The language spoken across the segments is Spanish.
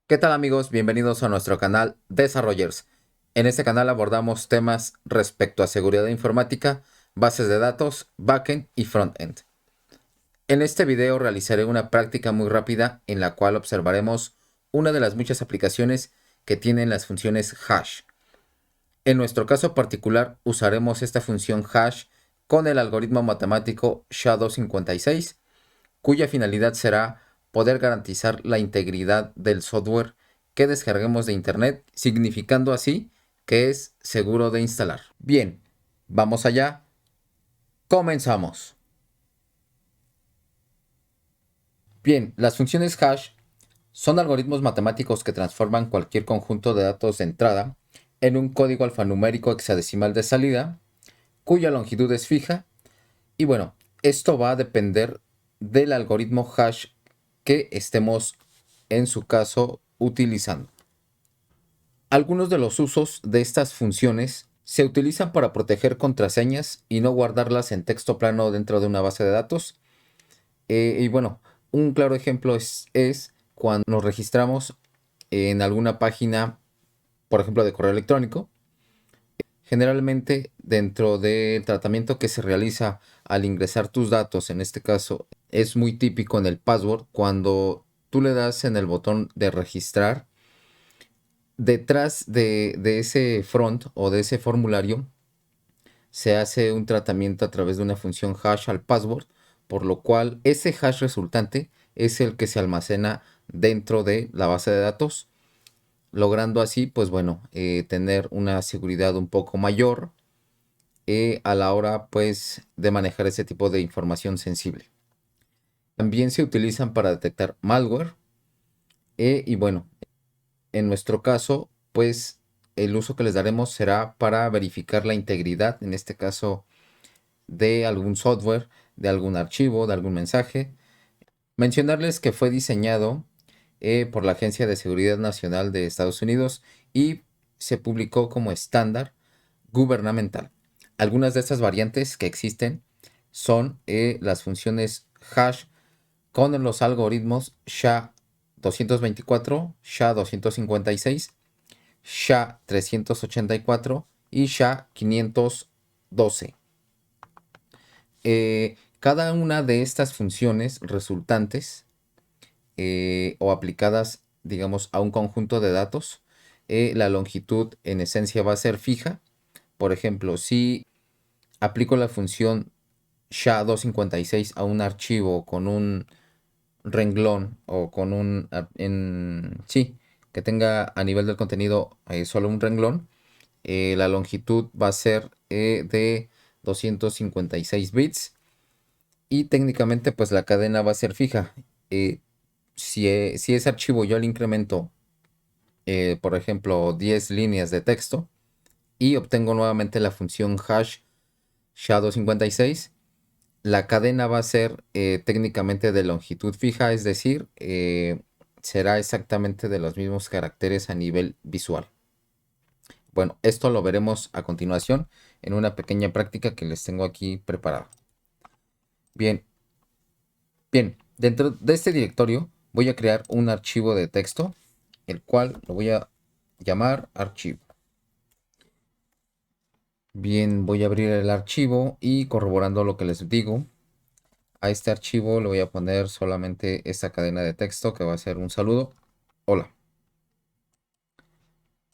¿Qué tal amigos? Bienvenidos a nuestro canal Desarrollers. En este canal abordamos temas respecto a seguridad informática, bases de datos, backend y frontend. En este video realizaré una práctica muy rápida en la cual observaremos una de las muchas aplicaciones que tienen las funciones hash. En nuestro caso particular usaremos esta función hash con el algoritmo matemático SHA-256, cuya finalidad será poder garantizar la integridad del software que descarguemos de internet, significando así que es seguro de instalar. Bien, vamos allá, comenzamos. Bien, las funciones hash son algoritmos matemáticos que transforman cualquier conjunto de datos de entrada en un código alfanumérico hexadecimal de salida, cuya longitud es fija. Y bueno, esto va a depender del algoritmo hash que estemos en su caso utilizando. Algunos de los usos de estas funciones se utilizan para proteger contraseñas y no guardarlas en texto plano dentro de una base de datos. Y bueno, un claro ejemplo es cuando nos registramos en alguna página, por ejemplo, de correo electrónico. Generalmente dentro del tratamiento que se realiza al ingresar tus datos, en este caso es muy típico en el password, cuando tú le das en el botón de registrar, detrás de ese front o de ese formulario se hace un tratamiento a través de una función hash al password, por lo cual ese hash resultante es el que se almacena dentro de la base de datos, logrando así, pues bueno, tener una seguridad un poco mayor a la hora, pues, de manejar ese tipo de información sensible. También se utilizan para detectar malware y bueno, en nuestro caso, pues, el uso que les daremos será para verificar la integridad, en este caso, de algún software, de algún archivo, de algún mensaje. Mencionarles que fue diseñado por la Agencia de Seguridad Nacional de Estados Unidos y se publicó como estándar gubernamental. Algunas de estas variantes que existen son las funciones hash con los algoritmos SHA-224, SHA-256, SHA-384 y SHA-512. Cada una de estas funciones resultantes o aplicadas, digamos, a un conjunto de datos, la longitud en esencia va a ser fija. Por ejemplo, si aplico la función SHA-256 a un archivo con un renglón o con sí, que tenga a nivel del contenido solo un renglón, la longitud va a ser de 256 bits y técnicamente pues la cadena va a ser fija. Si ese archivo yo le incremento, por ejemplo, 10 líneas de texto y obtengo nuevamente la función hash SHA-256, la cadena va a ser técnicamente de longitud fija, es decir, será exactamente de los mismos caracteres a nivel visual. Bueno, esto lo veremos a continuación en una pequeña práctica que les tengo aquí preparada. Bien, bien, dentro de este directorio voy a crear un archivo de texto, el cual lo voy a llamar archivo. Bien, voy a abrir el archivo y corroborando lo que les digo, a este archivo le voy a poner solamente esta cadena de texto que va a ser un saludo. Hola.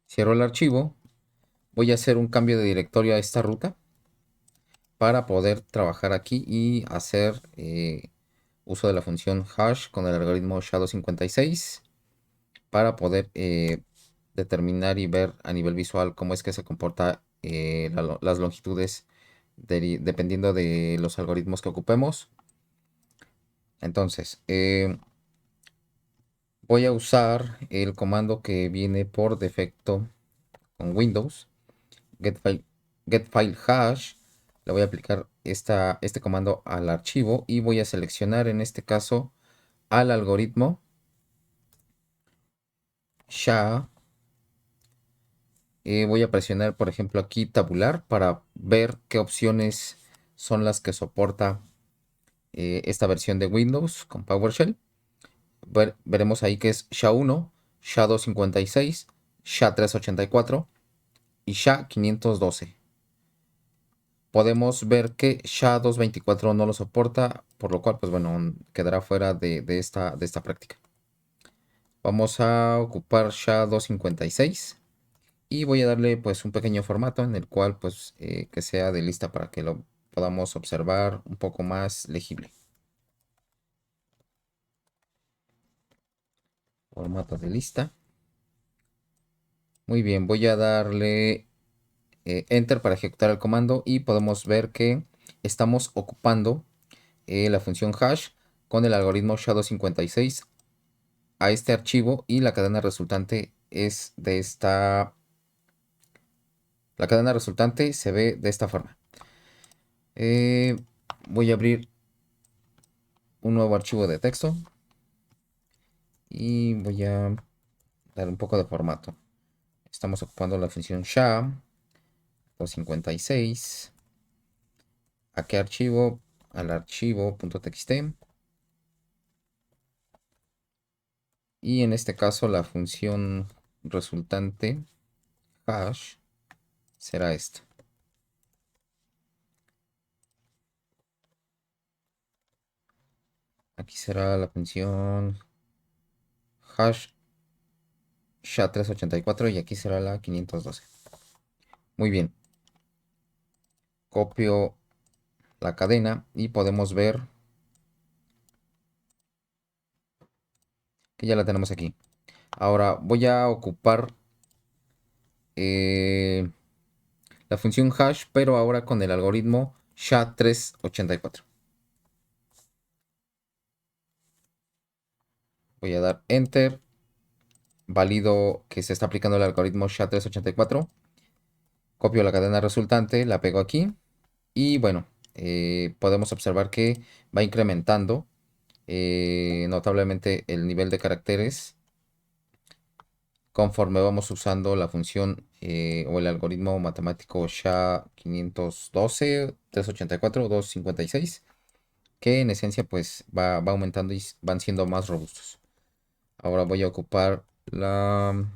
Cierro el archivo. Voy a hacer un cambio de directorio a esta ruta para poder trabajar aquí y hacer uso de la función hash con el algoritmo SHA-256 para poder determinar y ver a nivel visual cómo es que se comporta las longitudes dependiendo de los algoritmos que ocupemos. Entonces, voy a usar el comando que viene por defecto con Windows, getFile hash. Le voy a aplicar este comando al archivo y voy a seleccionar en este caso al algoritmo SHA. Voy a presionar, por ejemplo, aquí tabular para ver qué opciones son las que soporta esta versión de Windows con PowerShell. Veremos ahí que es SHA-1, SHA-256, SHA-384 y SHA-512. Podemos ver que SHA-224 no lo soporta, por lo cual, pues bueno, quedará fuera de esta práctica. Vamos a ocupar SHA-256 y voy a darle pues un pequeño formato en el cual pues que sea de lista para que lo podamos observar un poco más legible. Formato de lista. Muy bien, voy a darle Enter para ejecutar el comando y podemos ver que estamos ocupando la función hash con el algoritmo SHA-256 a este archivo y la cadena resultante es de esta... La cadena resultante se ve de esta forma. Voy a abrir un nuevo archivo de texto y voy a dar un poco de formato. Estamos ocupando la función SHA-256. ¿A qué archivo? Al archivo .txt. Y en este caso la función resultante hash será esta. Aquí será la función hash SHA-384 y aquí será la 512. Muy bien. Copio la cadena y podemos ver que ya la tenemos aquí. Ahora voy a ocupar la función hash, pero ahora con el algoritmo SHA-384. Voy a dar Enter. Valido que se está aplicando el algoritmo SHA-384. Copio la cadena resultante, la pego aquí. Y bueno, podemos observar que va incrementando notablemente el nivel de caracteres conforme vamos usando la función o el algoritmo matemático SHA-512, 384, 256, que en esencia pues va aumentando y van siendo más robustos. Ahora voy a ocupar la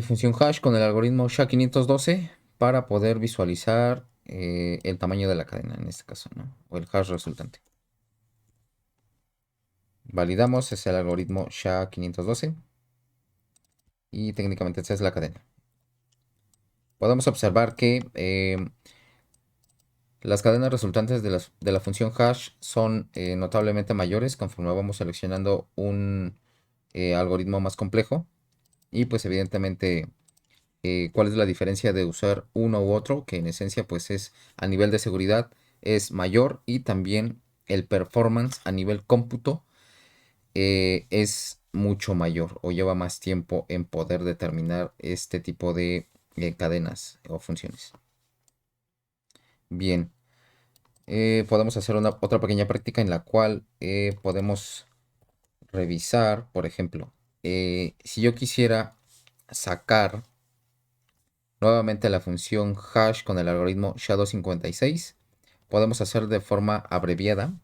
función hash con el algoritmo SHA-512 para poder visualizar el tamaño de la cadena en este caso, ¿no? O el hash resultante. Validamos, es el algoritmo SHA-512 y técnicamente esta es la cadena. Podemos observar que las cadenas resultantes de la función hash son notablemente mayores conforme vamos seleccionando un algoritmo más complejo. Y pues evidentemente, ¿cuál es la diferencia de usar uno u otro? Que en esencia pues es a nivel de seguridad es mayor y también el performance a nivel cómputo es mucho mayor o lleva más tiempo en poder determinar este tipo de cadenas o funciones. Bien, podemos hacer otra pequeña práctica en la cual podemos revisar, por ejemplo, si yo quisiera sacar nuevamente la función hash con el algoritmo SHA-256, podemos hacer de forma abreviada,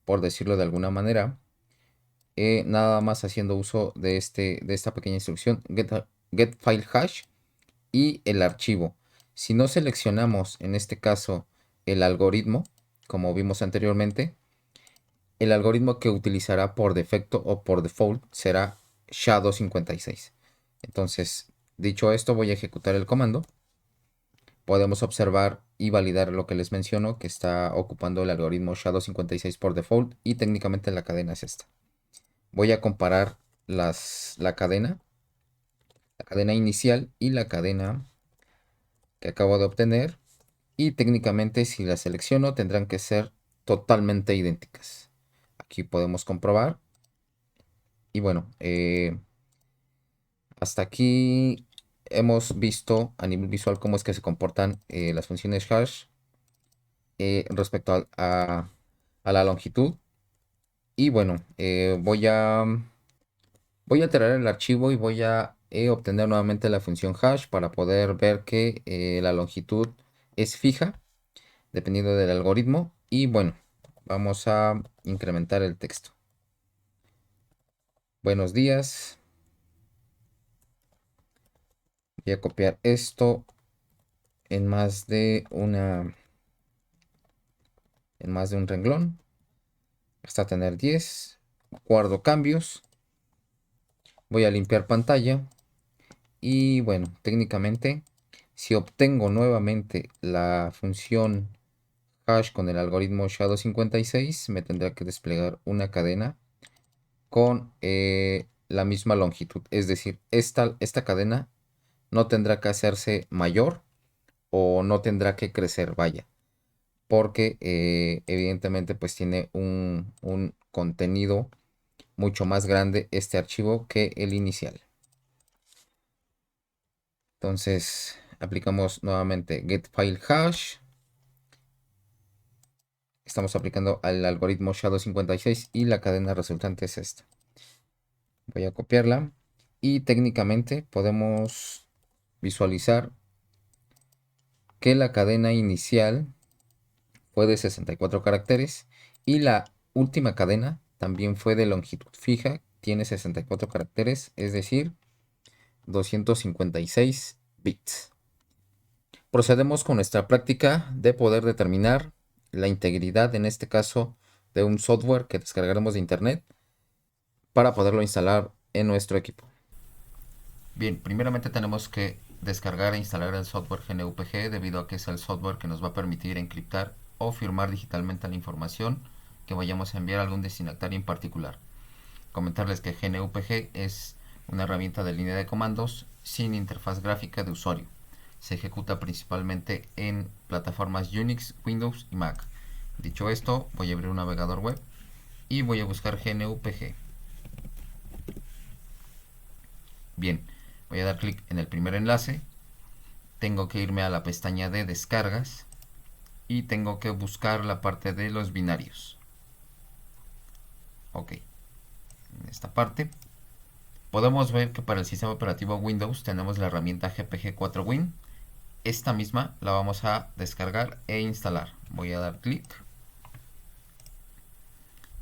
por decirlo de alguna manera, nada más haciendo uso de esta pequeña instrucción get file hash y el archivo. Si no seleccionamos en este caso el algoritmo, como vimos anteriormente, el algoritmo que utilizará por defecto o por default será SHA-256. Entonces, dicho esto, voy a ejecutar el comando. Podemos observar y validar lo que les menciono, que está ocupando el algoritmo SHA-256 por default y técnicamente la cadena es esta. Voy a comparar la cadena inicial y la cadena que acabo de obtener. Y técnicamente si las selecciono tendrán que ser totalmente idénticas. Aquí podemos comprobar. Y bueno, hasta aquí hemos visto a nivel visual cómo es que se comportan las funciones hash respecto a la longitud. Y bueno, voy a alterar el archivo y voy a obtener nuevamente la función hash para poder ver que la longitud es fija dependiendo del algoritmo. Y bueno, vamos a incrementar el texto. Buenos días. Voy a copiar esto en más de un renglón hasta tener 10. Guardo cambios. Voy a limpiar pantalla. Y bueno, técnicamente, si obtengo nuevamente la función hash con el algoritmo SHA-256, me tendrá que desplegar una cadena con la misma longitud. Es decir, esta cadena no tendrá que hacerse mayor o no tendrá que crecer, vaya. Porque evidentemente pues tiene un contenido mucho más grande este archivo que el inicial. Entonces aplicamos nuevamente getFileHash. Estamos aplicando al algoritmo SHA-256 y la cadena resultante es esta. Voy a copiarla y técnicamente podemos visualizar que la cadena inicial fue de 64 caracteres y la última cadena también fue de longitud fija, tiene 64 caracteres, es decir, 256 bits. Procedemos con nuestra práctica de poder determinar la integridad, en este caso, de un software que descargaremos de internet para poderlo instalar en nuestro equipo. Bien, primeramente tenemos que descargar e instalar el software GNUPG debido a que es el software que nos va a permitir encriptar o firmar digitalmente la información que vayamos a enviar a algún destinatario en particular. Comentarles que GNUPG es una herramienta de línea de comandos sin interfaz gráfica de usuario. Se ejecuta principalmente en plataformas Unix, Windows y Mac. Dicho esto, voy a abrir un navegador web y voy a buscar GNUPG. Bien, voy a dar clic en el primer enlace. Tengo que irme a la pestaña de descargas y tengo que buscar la parte de los binarios. Ok, en esta parte podemos ver que para el sistema operativo Windows tenemos la herramienta GPG4Win. Esta misma la vamos a descargar e instalar. Voy a dar clic.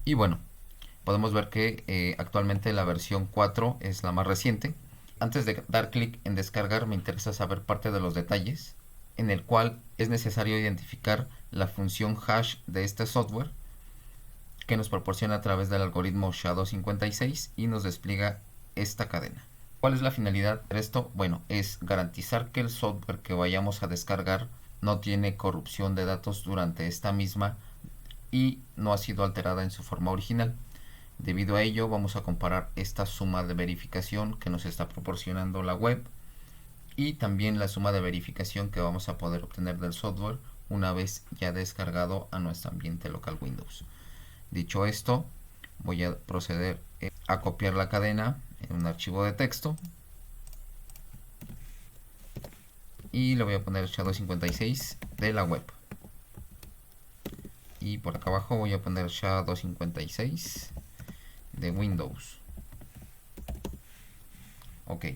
Y bueno, podemos ver que actualmente la versión 4 es la más reciente. Antes de dar clic en descargar me interesa saber parte de los detalles, en el cual es necesario identificar la función hash de este software que nos proporciona a través del algoritmo SHA-256 y nos despliega esta cadena. ¿Cuál es la finalidad de esto? Bueno, es garantizar que el software que vayamos a descargar no tiene corrupción de datos durante esta misma y no ha sido alterada en su forma original. Debido a ello, vamos a comparar esta suma de verificación que nos está proporcionando la web y también la suma de verificación que vamos a poder obtener del software una vez ya descargado a nuestro ambiente local Windows. Dicho esto, voy a proceder a copiar la cadena en un archivo de texto y le voy a poner SHA-256 de la web. Y por acá abajo voy a poner SHA-256 de Windows. Ok.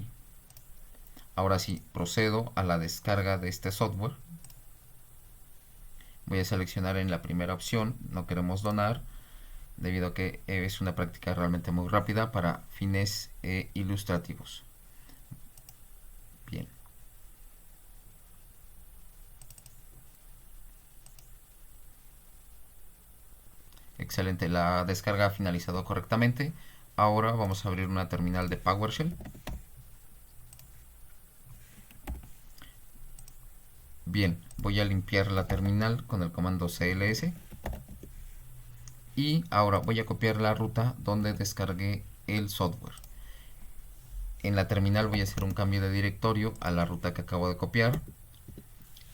Ahora sí, procedo a la descarga de este software. Voy a seleccionar en la primera opción, no queremos donar, debido a que es una práctica realmente muy rápida para fines ilustrativos. Bien. Excelente, la descarga ha finalizado correctamente. Ahora vamos a abrir una terminal de PowerShell. Bien, voy a limpiar la terminal con el comando cls. Y ahora voy a copiar la ruta donde descargué el software. En la terminal voy a hacer un cambio de directorio a la ruta que acabo de copiar.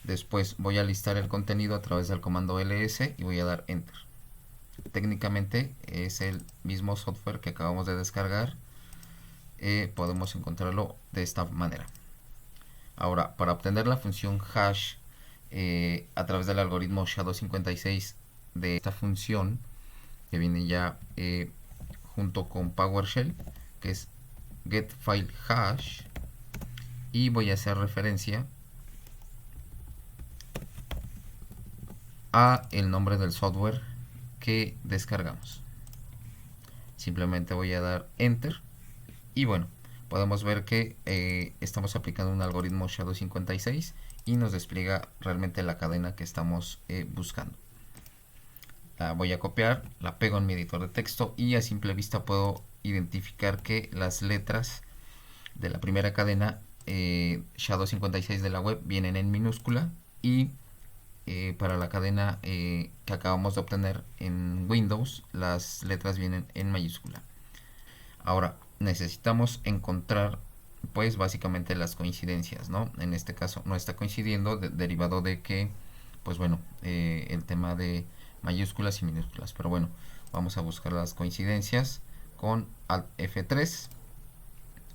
Después voy a listar el contenido a través del comando ls y voy a dar enter. Técnicamente es el mismo software que acabamos de descargar. Podemos encontrarlo de esta manera. Ahora, para obtener la función hash a través del algoritmo SHA-256 de esta función que viene ya junto con PowerShell, que es getFileHash, y voy a hacer referencia a el nombre del software que descargamos. Simplemente voy a dar Enter. Y bueno, podemos ver que estamos aplicando un algoritmo SHA-256 y nos despliega realmente la cadena que estamos buscando. La voy a copiar, la pego en mi editor de texto y a simple vista puedo identificar que las letras de la primera cadena SHA-256 de la web vienen en minúscula y para la cadena que acabamos de obtener en Windows las letras vienen en mayúscula. Ahora necesitamos encontrar pues básicamente las coincidencias, ¿no? En este caso no está coincidiendo derivado de que pues bueno, el tema de mayúsculas y minúsculas, pero bueno, vamos a buscar las coincidencias con Alt F3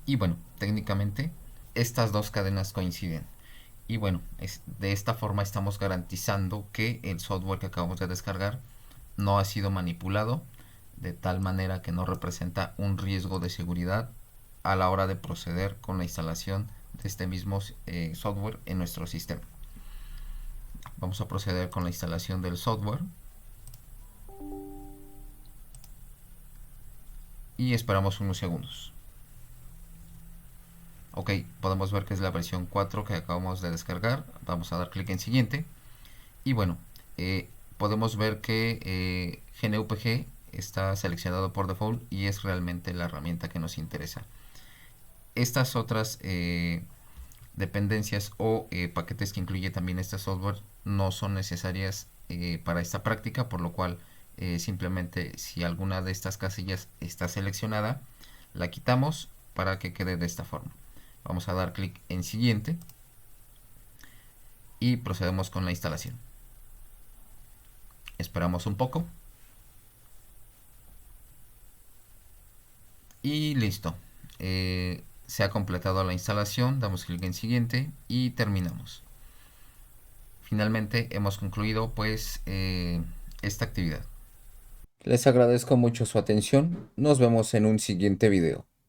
y bueno, técnicamente estas dos cadenas coinciden. Y bueno, de esta forma estamos garantizando que el software que acabamos de descargar no ha sido manipulado, de tal manera que no representa un riesgo de seguridad a la hora de proceder con la instalación de este mismo software en nuestro sistema. Vamos a proceder con la instalación del software y esperamos unos segundos. Ok, podemos ver que es la versión 4 que acabamos de descargar. Vamos a dar clic en siguiente y bueno, podemos ver que GNUPG está seleccionado por default y es realmente la herramienta que nos interesa. Estas otras dependencias o paquetes que incluye también este software no son necesarias para esta práctica, por lo cual simplemente si alguna de estas casillas está seleccionada, la quitamos para que quede de esta forma. Vamos a dar clic en siguiente y procedemos con la instalación. Esperamos un poco y listo. Se ha completado la instalación, damos clic en siguiente y terminamos. Finalmente hemos concluido pues esta actividad. Les agradezco mucho su atención. Nos vemos en un siguiente video.